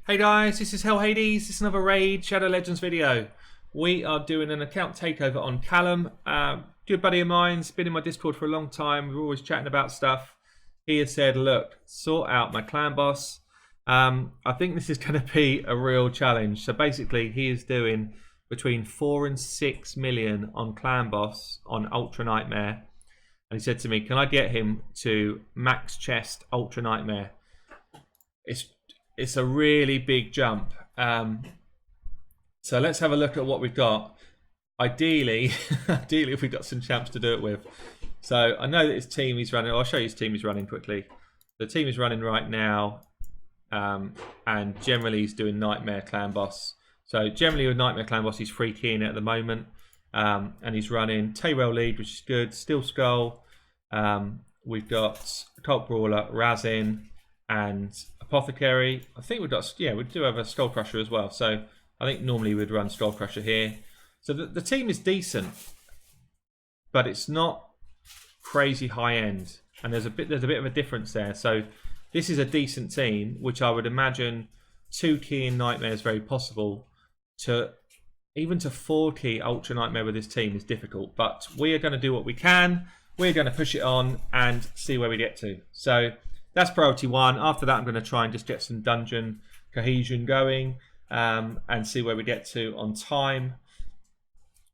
Hey guys, this is HELLHADES. This is another Raid Shadow Legends video. We are doing an account takeover on Callum. Good buddy of mine's been in my Discord for a long time. We're always chatting about stuff. He has said, look, sort out my clan boss. I think this is going to be a real challenge. So basically, he is doing between 4 and 6 million on clan boss on Ultra Nightmare. And he said to me, can I get him to max chest Ultra Nightmare? It's a really big jump. So let's have a look at what we've got. Ideally, if we've got some champs to do it with. So I know that his team he's running. I'll show you his team he's running quickly. The team is running right now. And generally he's doing Nightmare Clan Boss. So generally with Nightmare Clan Boss he's free keying it at the moment. And he's running Tyrell lead, which is good. Steel Skull. We've got Cult Brawler, Razin, and Apothecary. I think we've got, yeah, we do have a Skull Crusher as well. So I think normally we'd run Skull Crusher here. So the team is decent, but it's not crazy high end. And there's a bit of a difference there. So this is a decent team, which I would imagine 2 keying Nightmare is very possible. Even to 4 key Ultra Nightmare with this team is difficult. But we are going to do what we can. We're going to push it on and see where we get to. So that's priority 1. After that, I'm going to try and just get some dungeon cohesion going and see where we get to on time.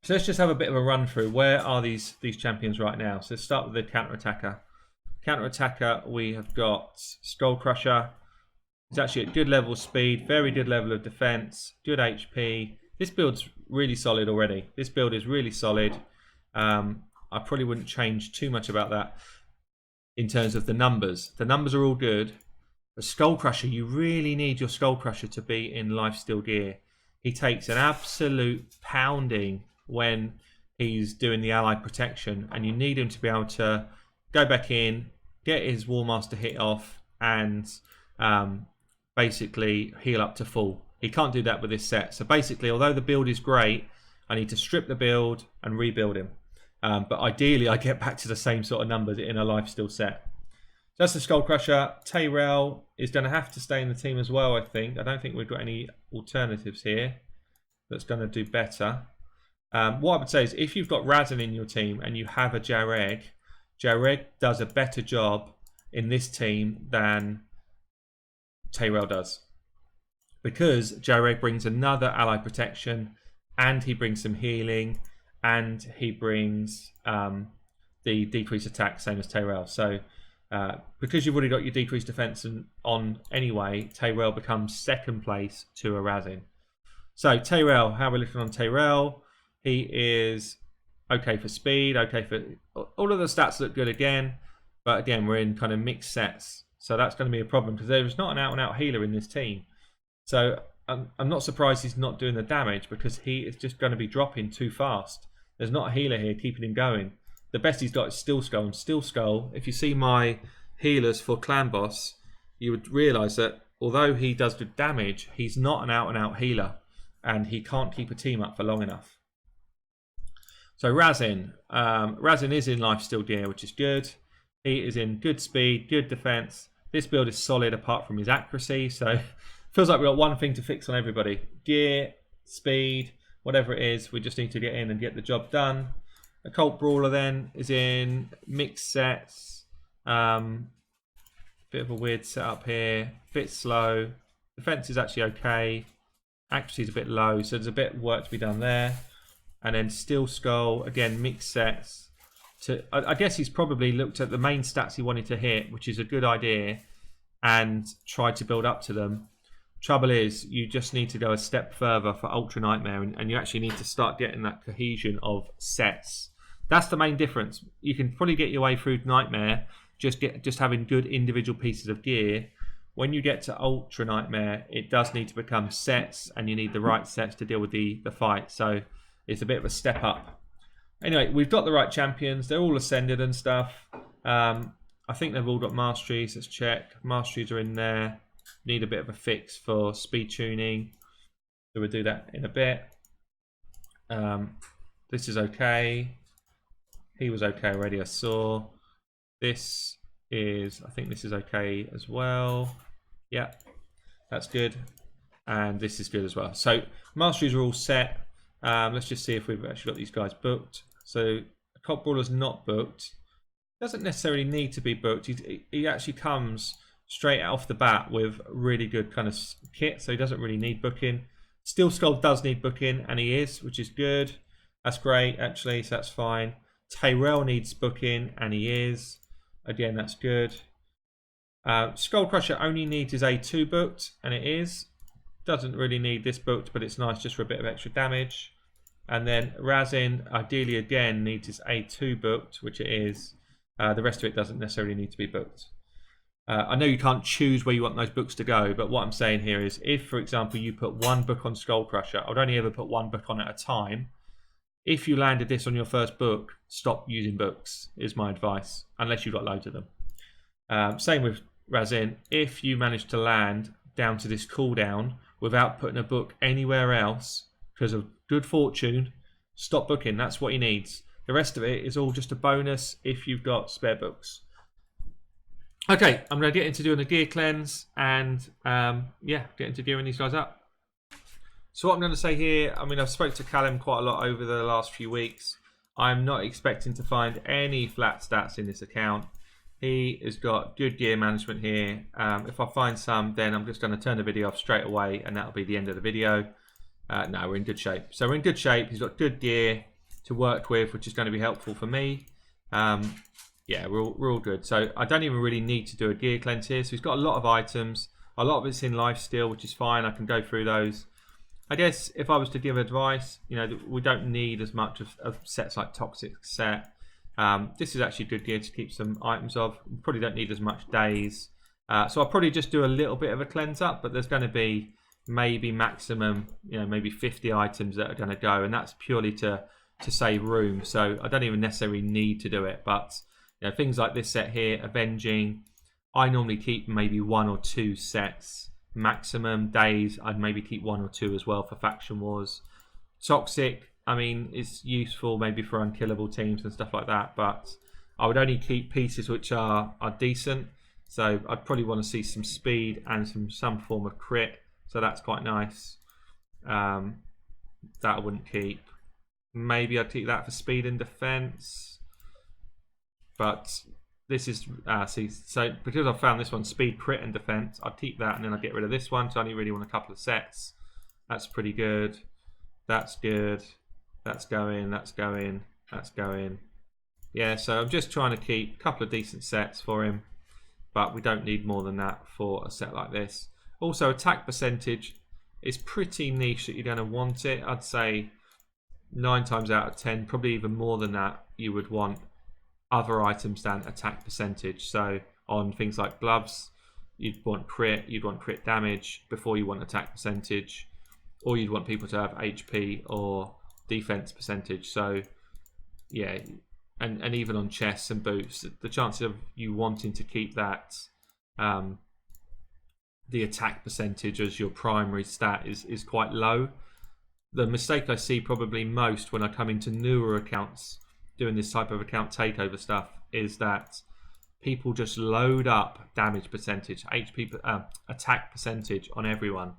So let's just have a bit of a run through. Where are these champions right now? So let's start with the counter attacker. Counter attacker, we have got Skull Crusher. It's actually at good level of speed, very good level of defense, good HP. This build's really solid already. This build is really solid. I probably wouldn't change too much about that. In terms of the numbers are all good. But Skull Crusher, you really need your Skull Crusher to be in lifesteal gear. He takes an absolute pounding when he's doing the ally protection, and you need him to be able to go back in, get his War Master hit off, and basically heal up to full. He can't do that with this set. So basically, although the build is great, I need to strip the build and rebuild him. But ideally, I get back to the same sort of numbers in a lifesteal set. So that's the Skull Crusher. Tyrell is going to have to stay in the team as well, I think. I don't think we've got any alternatives here that's going to do better. What I would say is if you've got Razin in your team and you have a Jareg, Jareg does a better job in this team than Tyrell does. Because Jareg brings another ally protection and he brings some healing. And he brings the decreased attack, same as Tyrell. So because you've already got your decreased defense on anyway, Tyrell becomes second place to a Razin. So Tyrell, how are we looking on Tyrell? He is okay for speed, okay for... All of the stats look good again. But again, we're in kind of mixed sets. So that's going to be a problem because there is not an out-and-out healer in this team. So I'm not surprised he's not doing the damage because he is just going to be dropping too fast. There's not a healer here keeping him going. The best he's got is Steel Skull. And Steel Skull, if you see my healers for Clan Boss, you would realise that although he does good damage, he's not an out-and-out healer. And he can't keep a team up for long enough. So Razin. Razin is in lifesteal gear, which is good. He is in good speed, good defense. This build is solid apart from his accuracy. So feels like we've got one thing to fix on everybody. Gear, speed, whatever it is, we just need to get in and get the job done. A Cult Brawler then is in mixed sets. Bit of a weird setup here. Bit slow. Defense is actually okay. Accuracy is a bit low, so there's a bit of work to be done there. And then Steel Skull, again, mixed sets. I guess he's probably looked at the main stats he wanted to hit, which is a good idea, and tried to build up to them. Trouble is, you just need to go a step further for Ultra Nightmare, and you actually need to start getting that cohesion of sets. That's the main difference. You can probably get your way through Nightmare, just having good individual pieces of gear. When you get to Ultra Nightmare, it does need to become sets, and you need the right sets to deal with the fight. So it's a bit of a step up. Anyway, we've got the right champions. They're all ascended and stuff. I think they've all got masteries. Let's check. Masteries are in there. Need a bit of a fix for speed tuning, so we'll do that in a bit. This is okay. He was okay already, I saw. This is, I think this is okay as well. Yeah, that's good. and this is good as well. So masteries are all set. Let's just see if we've actually got these guys booked. So Cop Brawler's not booked. Doesn't necessarily need to be booked. He actually comes straight off the bat with really good kind of kit, so he doesn't really need booking. Steel Skull does need booking, and he is, which is good. That's great, actually, so that's fine. Tyrell needs booking, and he is. Again, that's good. Skull Crusher only needs his A2 booked, and it is. Doesn't really need this booked, but it's nice just for a bit of extra damage. And then Razin, ideally again, needs his A2 booked, which it is. The rest of it doesn't necessarily need to be booked. I know you can't choose where you want those books to go, but what I'm saying here is if, for example, you put one book on Skull Crusher, I would only ever put one book on at a time. If you landed this on your first book, stop using books, is my advice, unless you've got loads of them. Same with Razin. If you manage to land down to this cooldown without putting a book anywhere else, because of good fortune, stop booking. That's what he needs. The rest of it is all just a bonus if you've got spare books. Okay, I'm going to get into doing a gear cleanse and yeah, get into gearing these guys up. So what I'm going to say here, I mean, I've spoke to Callum quite a lot over the last few weeks. I'm not expecting to find any flat stats in this account. He has got good gear management here. If I find some, then I'm just going to turn the video off straight away and that'll be the end of the video. No, we're in good shape. So we're in good shape. He's got good gear to work with, which is going to be helpful for me. Yeah, we're all good. So I don't even really need to do a gear cleanse here. So he's got a lot of items. A lot of it's in life steal, which is fine. I can go through those. I guess if I was to give advice, you know, we don't need as much of sets like Toxic set. This is actually good gear to keep some items of. We probably don't need as much days. So I'll probably just do a little bit of a cleanse up, but there's going to be maybe maximum, you know, maybe 50 items that are going to go, and that's purely to save room. So I don't even necessarily need to do it, but you know, things like this set here, Avenging, I normally keep maybe 1 or 2 sets maximum. Days, I'd maybe keep 1 or 2 as well for Faction Wars. Toxic, I mean, it's useful maybe for unkillable teams and stuff like that, but I would only keep pieces which are decent. So I'd probably want to see some speed and some form of crit. So that's quite nice. That I wouldn't keep. Maybe I'd keep that for speed and defense. But this is, see, so because I've found this one, speed, crit and defense, I'd keep that and then I'd get rid of this one. So I only really want a couple of sets. That's pretty good. That's good. That's going, that's going, that's going. Yeah, so I'm just trying to keep a couple of decent sets for him. But we don't need more than that for a set like this. Also, attack percentage is pretty niche that you're going to want it. I'd say 9 times out of 10, probably even more than that, you would want other items than attack percentage. So on things like gloves, you'd want crit damage before you want attack percentage, or you'd want people to have HP or defense percentage. So yeah, and even on chests and boots, the chance of you wanting to keep that the attack percentage as your primary stat is quite low. The mistake I see probably most when I come into newer accounts doing this type of account takeover stuff is that people just load up damage percentage, HP, attack percentage on everyone,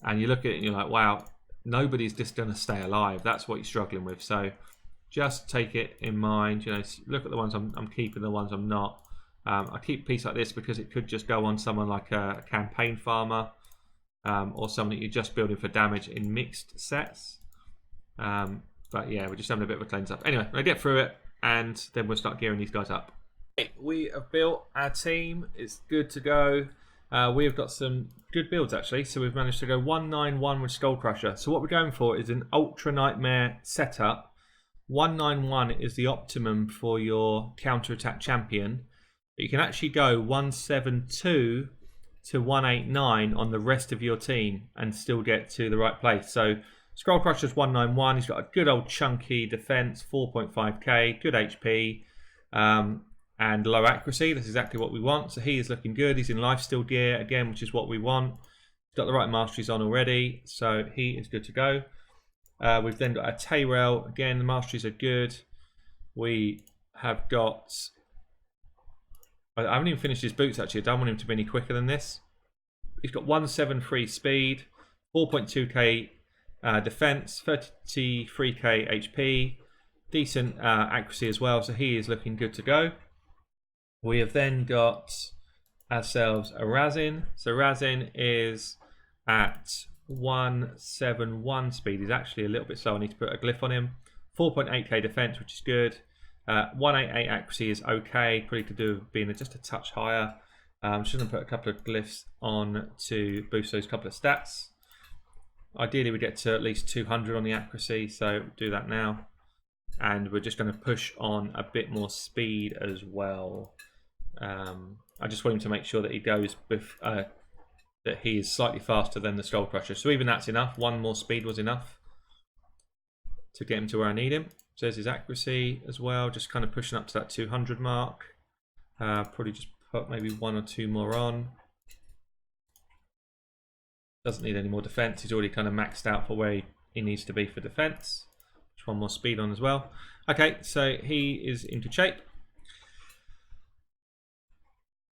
and you look at it and you're like, wow, nobody's just going to stay alive. That's what you're struggling with. So just take it in mind. You know, look at the ones I'm keeping, the ones I'm not. I keep a piece like this because it could just go on someone like a campaign farmer, or someone that you're just building for damage in mixed sets. But yeah, we're just having a bit of a cleanse up. Anyway, I'll get through it and then we'll start gearing these guys up. We have built our team. It's good to go. We have got some good builds actually. So we've managed to go 191 with Skull Crusher. So what we're going for is an Ultra Nightmare setup. 191 is the optimum for your counter-attack champion. But you can actually go 172 to 189 on the rest of your team and still get to the right place. So Skull Crusher's 191. He's got a good old chunky defense, 4.5k, good HP, and low accuracy. That's exactly what we want. So he is looking good. He's in lifesteal gear again, which is what we want. He's got the right masteries on already, so he is good to go. We've then got a Tyrell. Again, the masteries are good. We have got... I haven't even finished his boots actually. I don't want him to be any quicker than this. He's got 173 speed. 4.2k defense, 33k HP, decent accuracy as well, so he is looking good to go. We have then got ourselves a Razin. So Razin is at 171 speed. He's actually a little bit slow. I need to put a glyph on him. 4.8k defense, which is good. 188 accuracy is okay. Probably could do with being just a touch higher. I'm just going to put a couple of glyphs on to boost those couple of stats. Ideally, we get to at least 200 on the accuracy, so do that now. And we're just going to push on a bit more speed as well. I just want him to make sure that he goes with, that he is slightly faster than the Skull Crusher. So even that's enough. One more speed was enough to get him to where I need him. So there's his accuracy as well, just kind of pushing up to that 200 mark. Probably just put maybe 1 or 2 more on. Doesn't need any more defense. He's already kind of maxed out for where he needs to be for defense. Just 1 more speed on as well. Okay, so he is in good shape.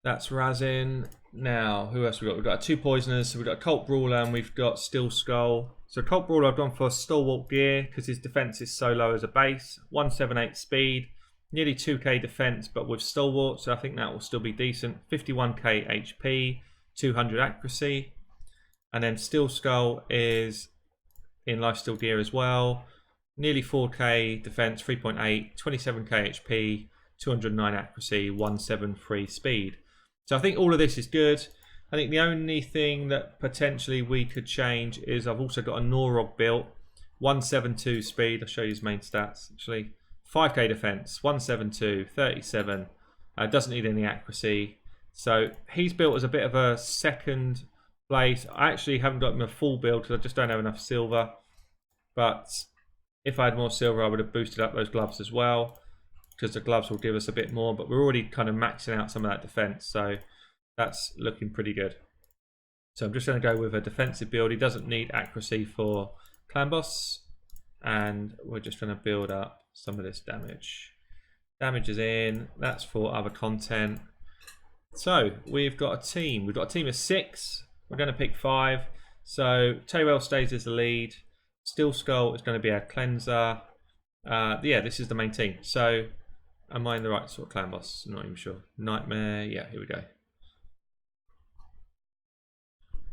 That's Razin. Now, who else we got? We've got 2 Poisoners. So we've got Cult Brawler and we've got Steel Skull. So Cult Brawler I've gone for Stalwart Gear because his defense is so low as a base. 178 speed, nearly 2k defense, but with Stalwart, so I think that will still be decent. 51k HP, 200 accuracy. And then Steel Skull is in Lifesteal Gear as well. Nearly 4k defense, 3.8, 27k HP, 209 accuracy, 173 speed. So I think all of this is good. I think the only thing that potentially we could change is I've also got a Norog built. 172 speed, I'll show you his main stats actually. 5k defense, 172, 37. Doesn't need any accuracy. So he's built as a bit of a second place. I actually haven't got him a full build because I just don't have enough silver. But if I had more silver, I would have boosted up those gloves as well, because the gloves will give us a bit more, but we're already kind of maxing out some of that defense, so that's looking pretty good. So I'm just going to go with a defensive build. He doesn't need accuracy for Clan Boss, and we're just going to build up some of this damage. Damage is in, that's for other content. So we've got a team. We've got a team of 6. We're going to pick 5. So Taywell stays as the lead. Steel Skull is going to be our cleanser. Yeah, this is the main team. So am I in the right sort of clan boss? Not even sure. Nightmare. Yeah, here we go.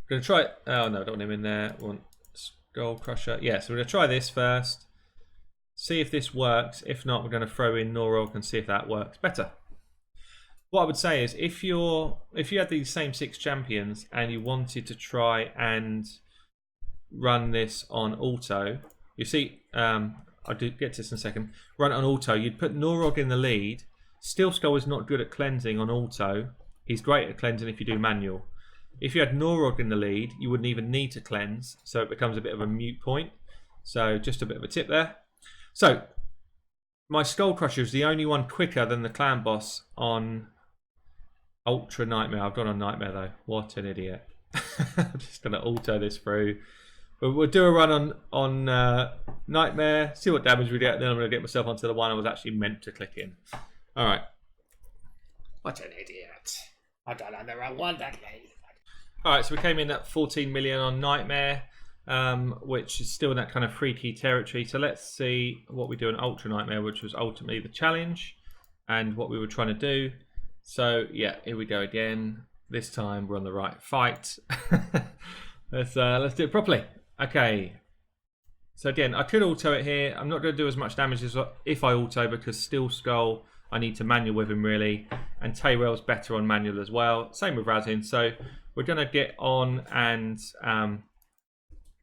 Gonna try it. Oh no, I don't want him in there. I want Skull Crusher. Yeah, so we're gonna try this first. See if this works. If not, we're gonna throw in Norog and see if that works better. What I would say is if you had these same 6 champions and you wanted to try and run this on auto, you see, I'll get to this in a second. Run it on auto. You'd put Norog in the lead. Steel Skull is not good at cleansing on auto. He's great at cleansing if you do manual. If you had Norog in the lead, you wouldn't even need to cleanse, so it becomes a bit of a mute point. So just a bit of a tip there. So my Skull Crusher is the only one quicker than the clan boss on Ultra Nightmare. I've gone on Nightmare though. What an idiot. I'm just going to auto this through. But we'll do a run on Nightmare, see what damage we get, then I'm going to get myself onto the one I was actually meant to click in. Alright. What an idiot. I got on the wrong one that day. Alright, so we came in at 14 million on Nightmare, which is still in that kind of free key territory. So let's see what we do in Ultra Nightmare, which was ultimately the challenge and what we were trying to do. So yeah, here we go again. This time we're on the right fight. Let's do it properly. Okay, so again, I could auto it here. I'm not going to do as much damage as if I auto, because Steel Skull, I need to manual with him really, and Taywell's better on manual as well. Same with Razin. So we're going to get on and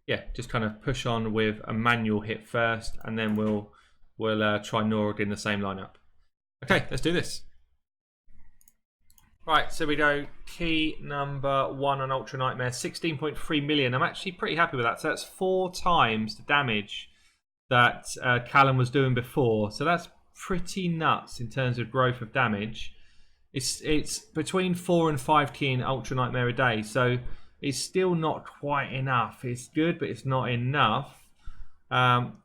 yeah, just kind of push on with a manual hit first, and then we'll try Norog in the same lineup. Okay, let's do this. Right, so we go key number 1 on Ultra Nightmare, 16.3 million. I'm actually pretty happy with that. So that's 4 times the damage that Callum was doing before. So that's pretty nuts in terms of growth of damage. It's between 4 and 5 key in Ultra Nightmare a day. So it's still not quite enough. It's good, but it's not enough.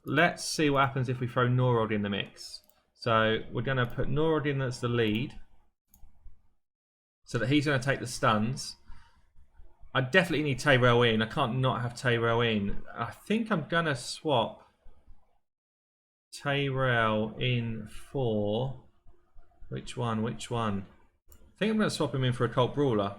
Let's see what happens if we throw Norog in the mix. So we're going to put Norog in as the lead, so that he's going to take the stuns. I definitely need Tyrell in. I can't not have Tyrell in. I think I'm going to swap Tyrell in for... Which one? Which one? I think I'm going to swap him in for a Cult Brawler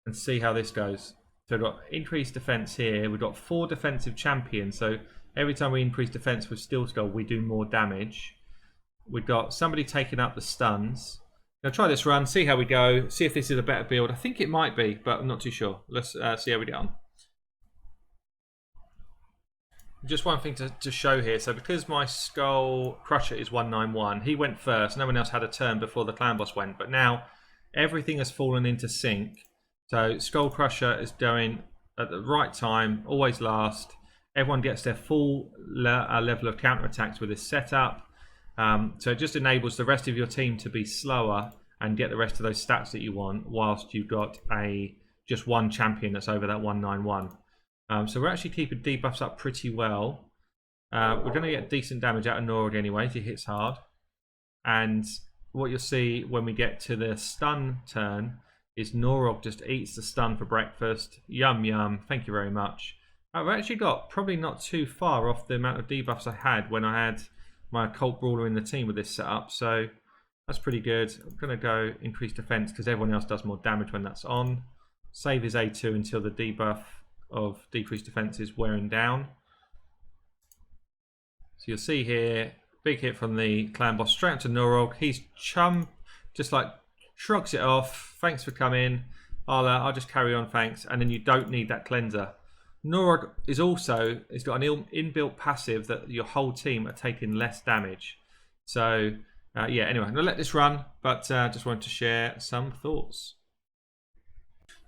and see how this goes. So we've got increased defense here. We've got 4 defensive champions. So every time we increase defense with Steel Skull, we do more damage. We've got somebody taking up the stuns. Now try this run, see how we go, see if this is a better build. I think it might be, but I'm not too sure. Let's see how we get on. Just one thing to show here. So because my Skull Crusher is 191, he went first. No one else had a turn before the clan boss went. But now everything has fallen into sync. So Skull Crusher is going at the right time, always last. Everyone gets their full level of counterattacks with this setup. So it just enables the rest of your team to be slower and get the rest of those stats that you want, whilst you've got just one champion that's over that 191. So we're actually keeping debuffs up pretty well. We're going to get decent damage out of Norog anyway if he hits hard. And what you'll see when we get to the stun turn is Norog just eats the stun for breakfast. Yum yum, thank you very much. I've actually got probably not too far off the amount of debuffs I had when I had my Cult Brawler in the team with this setup, so that's pretty good. I'm going to go increase defense because everyone else does more damage when that's on. Save his A2 until the debuff of decreased defense is wearing down. So you'll see here, big hit from the clan boss straight to Norog. He's just like shrugs it off. Thanks for coming. I'll just carry on, thanks. And then you don't need that cleanser. Norog is also, it's got an inbuilt passive that your whole team are taking less damage. So yeah, anyway, I'm going to let this run, but just wanted to share some thoughts.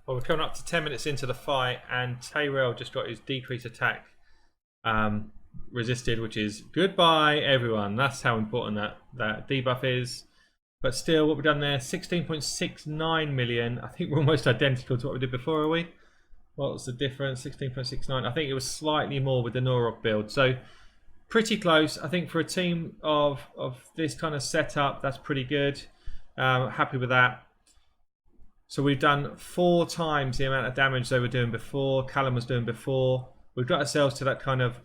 Well, we're coming up to 10 minutes into the fight, and Tyrell just got his decrease attack resisted, which is goodbye, everyone. That's how important that debuff is. But still, what we've done there, 16.69 million. I think we're almost identical to what we did before, are we? What was the difference? 16.69. I think it was slightly more with the Norog build. So pretty close. I think for a team of this kind of setup, that's pretty good. Happy with that. So we've done 4 times the amount of damage they were doing before, Callum was doing before. We've got ourselves to that kind of,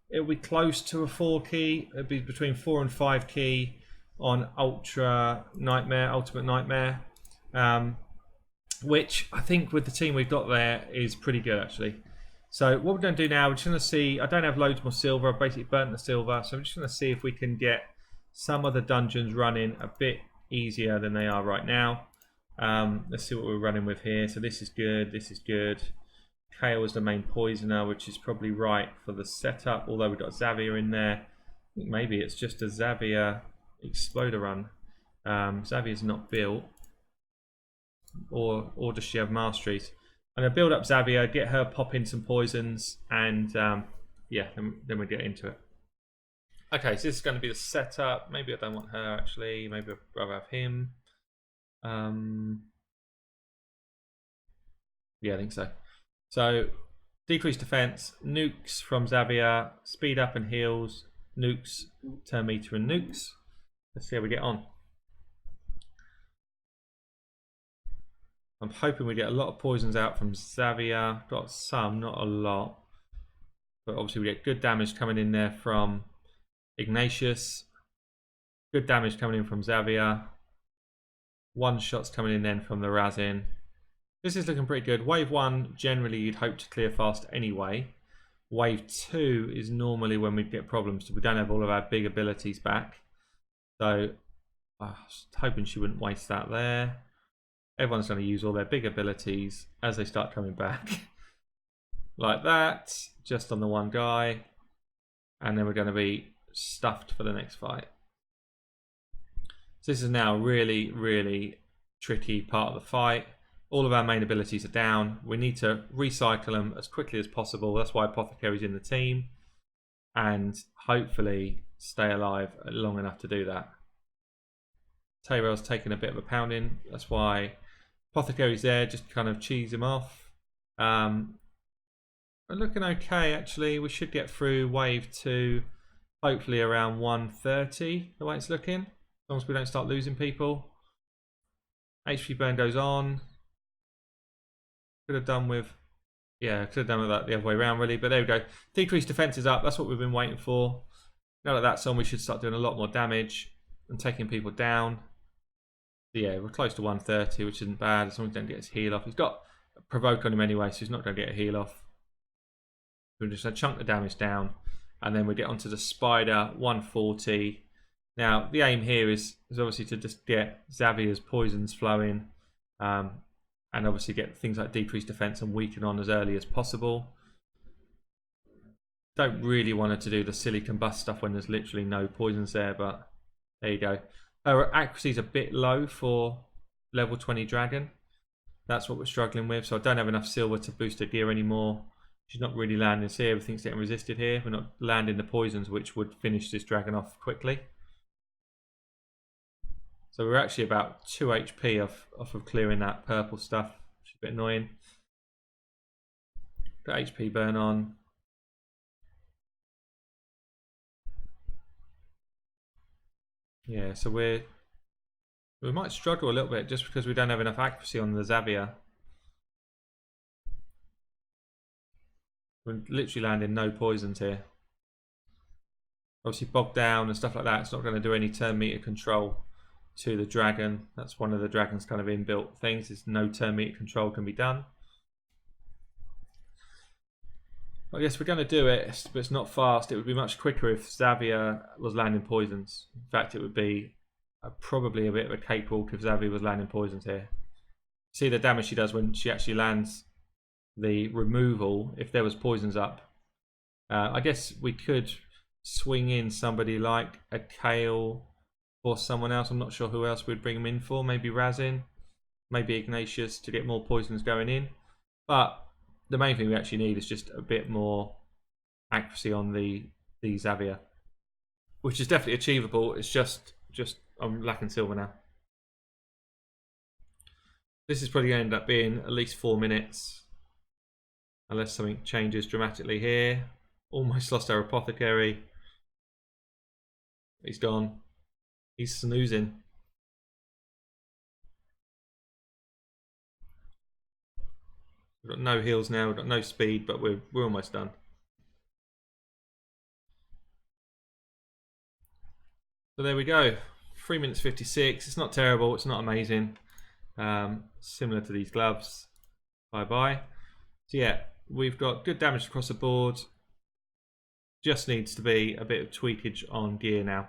it'll be close to a 4 key. It'll be between 4 and 5 key on Ultimate Nightmare. Which I think with the team we've got there is pretty good actually. So what we're going to do now, we're just going to see, I don't have loads more silver, I've basically burnt the silver, so I'm just going to see if we can get some of the dungeons running a bit easier than they are right now. Let's see what we're running with here. So this is good, this is good. Kale is the main poisoner, which is probably right for the setup, although we've got Xavier in there. I think maybe it's just a Xavier Exploder run. Xavier's not built. Or does she have masteries? I'm going to build up Xavier, get her popping some poisons, and yeah, then we get into it. Okay, so this is going to be the setup. Maybe I don't want her actually. Maybe I'd rather have him. Yeah, I think so. So decreased defense, nukes from Xavier, speed up and heals, nukes, turn meter and nukes. Let's see how we get on. I'm hoping we get a lot of poisons out from Xavier. Got some, not a lot. But obviously we get good damage coming in there from Ignatius. Good damage coming in from Xavier. One shots coming in then from the Razin. This is looking pretty good. Wave 1, generally you'd hope to clear fast anyway. Wave 2 is normally when we get problems. So we don't have all of our big abilities back. So I was hoping she wouldn't waste that there. Everyone's going to use all their big abilities as they start coming back. Like that, just on the one guy. And then we're going to be stuffed for the next fight. So this is now really, really tricky part of the fight. All of our main abilities are down. We need to recycle them as quickly as possible. That's why Apothecary's in the team. And hopefully stay alive long enough to do that. Tyrell's taking a bit of a pounding. That's why Apothecary's there, just to kind of cheese him off. We're looking okay actually. We should get through wave 2 hopefully around 130 the way it's looking. As long as we don't start losing people. HP burn goes on. Could have done with, yeah, could have done with that the other way around really. But there we go. Decreased defense is up. That's what we've been waiting for. Now that that's on, we should start doing a lot more damage and taking people down. So yeah, we're close to 130, which isn't bad as long as he don't get his heal off. He's got a provoke on him anyway, so he's not going to get a heal off. We're just going to chunk the damage down, and then we get onto the spider, 140. Now the aim here is obviously to just get Xavier's poisons flowing, and obviously get things like decreased defense and weaken on as early as possible. Don't really want it to do the silly combust stuff when there's literally no poisons there, but there you go. Our accuracy is a bit low for level 20 dragon. That's what we're struggling with. So I don't have enough silver to boost her gear anymore. She's not really landing here. Everything's getting resisted here. We're not landing the poisons, which would finish this dragon off quickly. So we're actually about 2 HP off of clearing that purple stuff, which is a bit annoying. Got HP burn on. Yeah, so we might struggle a little bit just because we don't have enough accuracy on the Xavier. We're literally landing no poisons here. Obviously bogged down and stuff like that. It's not going to do any turn meter control to the dragon. That's one of the dragon's kind of inbuilt things, is no turn meter control can be done. I guess we're going to do it, but it's not fast. It would be much quicker if Xavier was landing poisons. In fact, it would be probably a bit of a cakewalk if Xavier was landing poisons here. See the damage she does when she actually lands the removal if there was poisons up. I guess we could swing in somebody like a Kale or someone else. I'm not sure who else we'd bring him in for. Maybe Razin, maybe Ignatius to get more poisons going in. But the main thing we actually need is just a bit more accuracy on the Xavier, which is definitely achievable. It's just I'm lacking silver now. This is probably going to end up being at least 4 minutes, unless something changes dramatically here. Almost lost our apothecary. He's gone. He's snoozing. We've got no heals now, we've got no speed, but we're almost done. So there we go. 3 minutes 56. It's not terrible, it's not amazing. Similar to these gloves. Bye-bye. So yeah, we've got good damage across the board. Just needs to be a bit of tweakage on gear now.